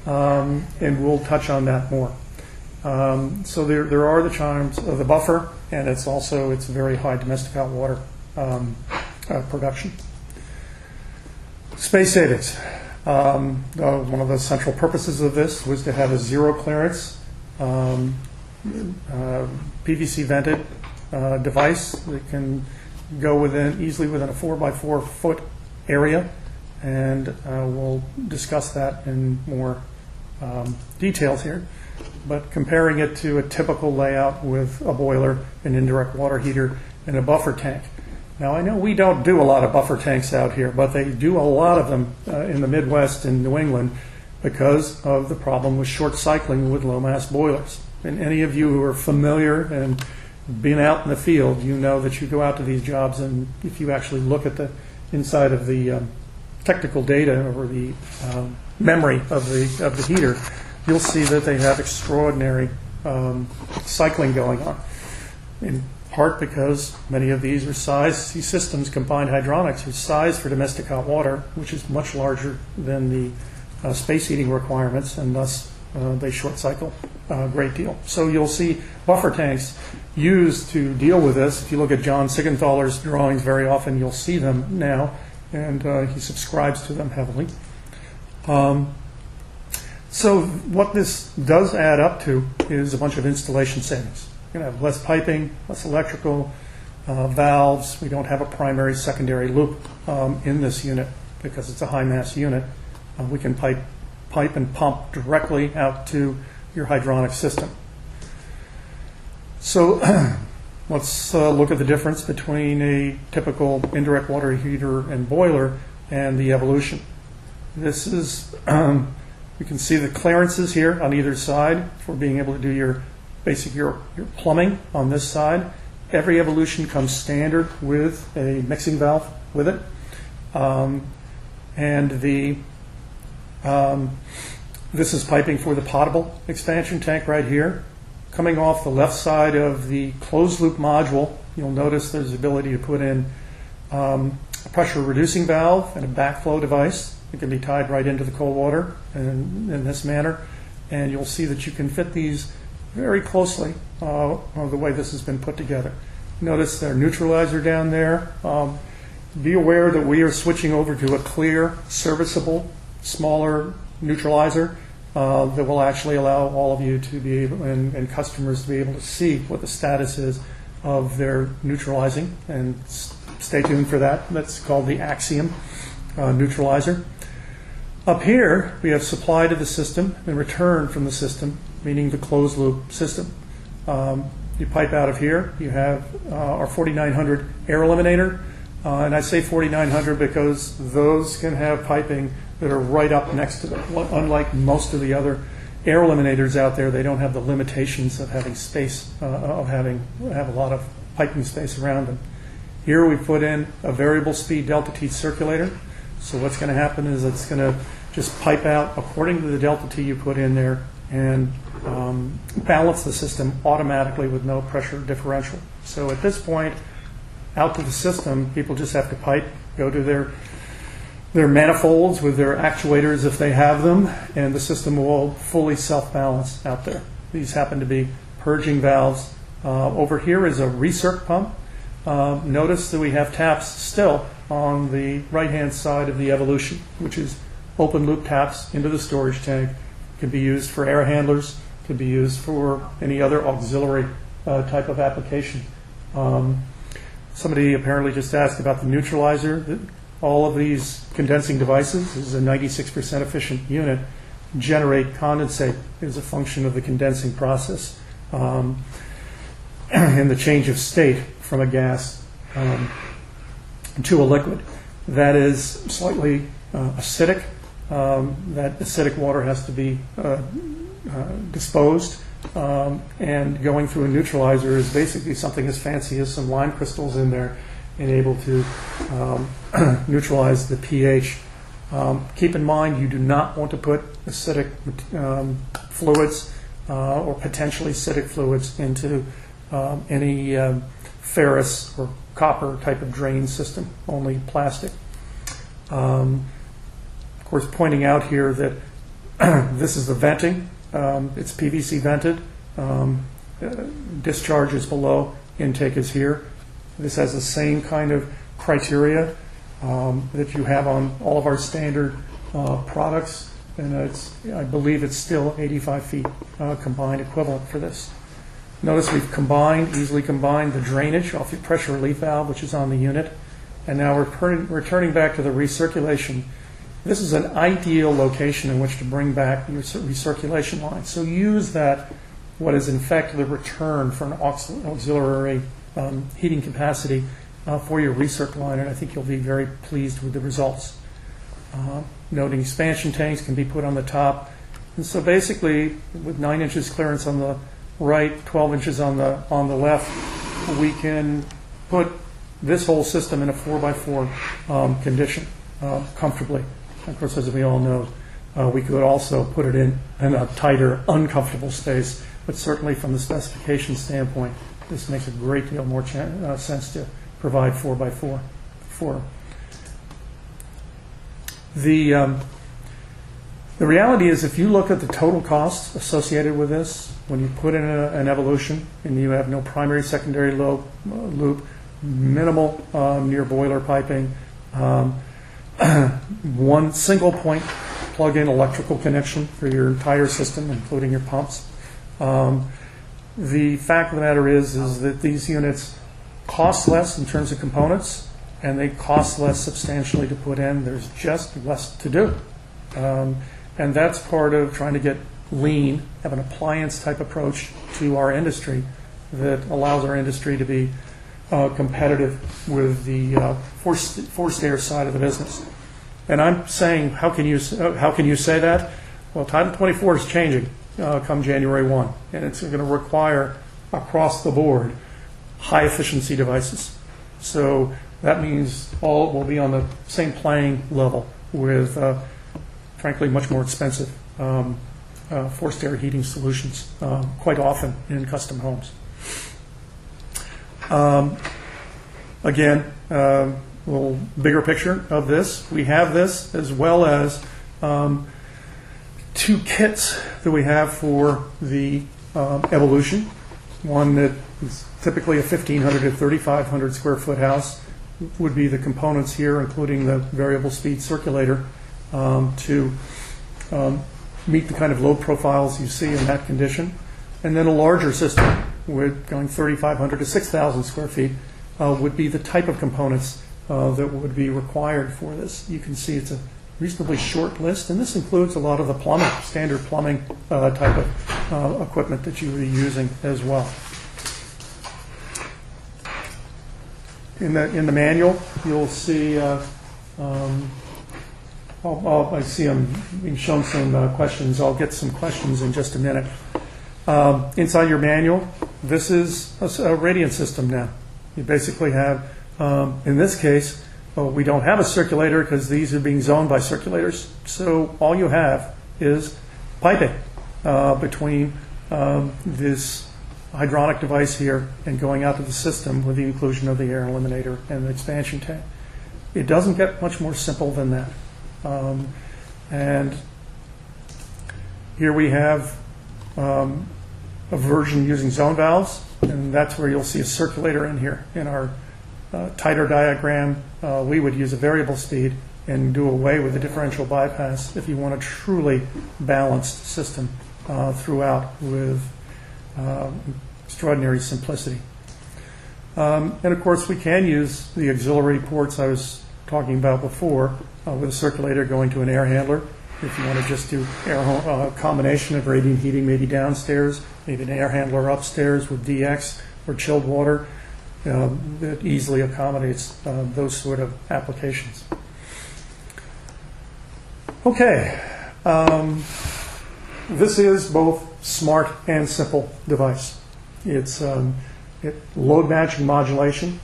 and we'll touch on that more. So there are the charms of the buffer, and it's very high domestic hot water production. Space savings. One of the central purposes of this was to have a zero clearance PVC vented device that can go easily within a 4x4 foot area, and we'll discuss that in more details here. But comparing it to a typical layout with a boiler, an indirect water heater, and a buffer tank. Now, I know we don't do a lot of buffer tanks out here, but they do a lot of them in the Midwest and New England because of the problem with short cycling with low mass boilers. And any of you who are familiar and been out in the field, you know that you go out to these jobs, and if you actually look at the inside of the technical data or the memory of the heater, you'll see that they have extraordinary cycling going on. In part because many of these systems, combined hydronics, are sized for domestic hot water, which is much larger than the space heating requirements, and thus they short cycle a great deal. So you'll see buffer tanks used to deal with this. If you look at John Sigenthaler's drawings, very often you'll see them now, and he subscribes to them heavily. So what this does add up to is a bunch of installation savings. You're going to have less piping, less electrical, valves. We don't have a primary, secondary loop in this unit because it's a high mass unit. We can pipe and pump directly out to your hydronic system. So let's look at the difference between a typical indirect water heater and boiler and the evolution. This is, you can see the clearances here on either side for being able to do your plumbing on this side. Every evolution comes standard with a mixing valve with it. This is piping for the potable expansion tank right here. Coming off the left side of the closed loop module, you'll notice there's the ability to put in a pressure reducing valve and a backflow device. It can be tied right into the cold water in this manner. And you'll see that you can fit these very closely the way this has been put together. Notice their neutralizer down there. Be aware that we are switching over to a clear, serviceable, smaller neutralizer that will actually allow all of you to be able, and customers to be able to see what the status is of their neutralizing. And stay tuned for that. That's called the Axiom neutralizer. Up here, we have supply to the system and return from the system, meaning the closed loop system. You pipe out of here. You have our 4900 air eliminator. And I say 4900 because those can have piping that are right up next to them. Unlike most of the other air eliminators out there, they don't have the limitations of having space, have a lot of piping space around them. Here we put in a variable speed delta T circulator. So what's going to happen is it's going to just pipe out according to the delta T you put in there and balance the system automatically with no pressure differential. So at this point, out to the system, people just have to pipe, go to their manifolds with their actuators if they have them, and the system will fully self-balance out there. These happen to be purging valves. Over here is a recirc pump. Notice that we have taps still on the right-hand side of the evolution, which is open loop taps into the storage tank. Can be used for air handlers, can be used for any other auxiliary type of application. Somebody apparently just asked about the neutralizer. All of these condensing devices, this is a 96% efficient unit, generate condensate as a function of the condensing process and the change of state from a gas to a liquid. That is slightly acidic. That acidic water has to be disposed, and going through a neutralizer is basically something as fancy as some lime crystals in there and able to neutralize the pH. Keep in mind you do not want to put acidic fluids or potentially acidic fluids into any ferrous or copper type of drain system, only plastic. Of course, pointing out here that This is the venting. It's PVC vented. Discharge is below, intake is here. This has the same kind of criteria that you have on all of our standard products, and I believe it's still 85 feet combined equivalent for this. Notice we've easily combined the drainage off the pressure relief valve, which is on the unit, and now we're returning back to the recirculation. This is an ideal location in which to bring back your recirculation line. So use that, what is in fact the return for an auxiliary heating capacity for your recirc line, and I think you'll be very pleased with the results. Noting expansion tanks can be put on the top. And so basically, with 9 inches clearance on the right, 12 inches on the left, we can put this whole system in a 4x4 condition comfortably. Of course, as we all know, we could also put it in a tighter, uncomfortable space, but certainly from the specification standpoint, this makes a great deal more sense to provide 4x4. The reality is, if you look at the total costs associated with this, when you put in an Evolution and you have no primary, secondary loop, minimal near boiler piping, one single point plug-in electrical connection for your entire system, including your pumps. The fact of the matter is that these units cost less in terms of components, and they cost less substantially to put in. There's just less to do. And that's part of trying to get lean, have an appliance type approach to our industry that allows our industry to be competitive with the forced air side of the business. And I'm saying, how can you say that? Well, Title 24 is changing come January 1, and it's going to require across the board high efficiency devices. So that means all will be on the same playing level with, frankly, much more expensive forced air heating solutions, quite often in custom homes. Again, a little bigger picture of this. We have this as well as 2 kits that we have for the Evolution. One that is typically a 1,500 to 3,500 square foot house would be the components here, including the variable speed circulator to meet the kind of load profiles you see in that condition. And then a larger system with going 3,500 to 6,000 square feet would be the type of components that would be required for this. You can see it's a reasonably short list, and this includes a lot of the plumbing, standard plumbing type of equipment that you would be using as well. In the manual, you'll see, I see I'm being shown some questions. I'll get some questions in just a minute. Inside your manual, this is a radiant system now. You basically have, in this case, we don't have a circulator because these are being zoned by circulators. So all you have is piping between this hydronic device here and going out to the system with the inclusion of the air eliminator and the expansion tank. It doesn't get much more simple than that. And here we have a version using zone valves, and that's where you'll see a circulator in here. In our tighter diagram, we would use a variable speed and do away with the differential bypass if you want a truly balanced system throughout with extraordinary simplicity. And of course, we can use the auxiliary ports I was talking about before with a circulator going to an air handler. If you want to just do a combination of radiant heating, maybe downstairs, maybe an air handler upstairs with DX or chilled water, that easily accommodates those sort of applications. Okay, this is both smart and simple device. It's load matching modulation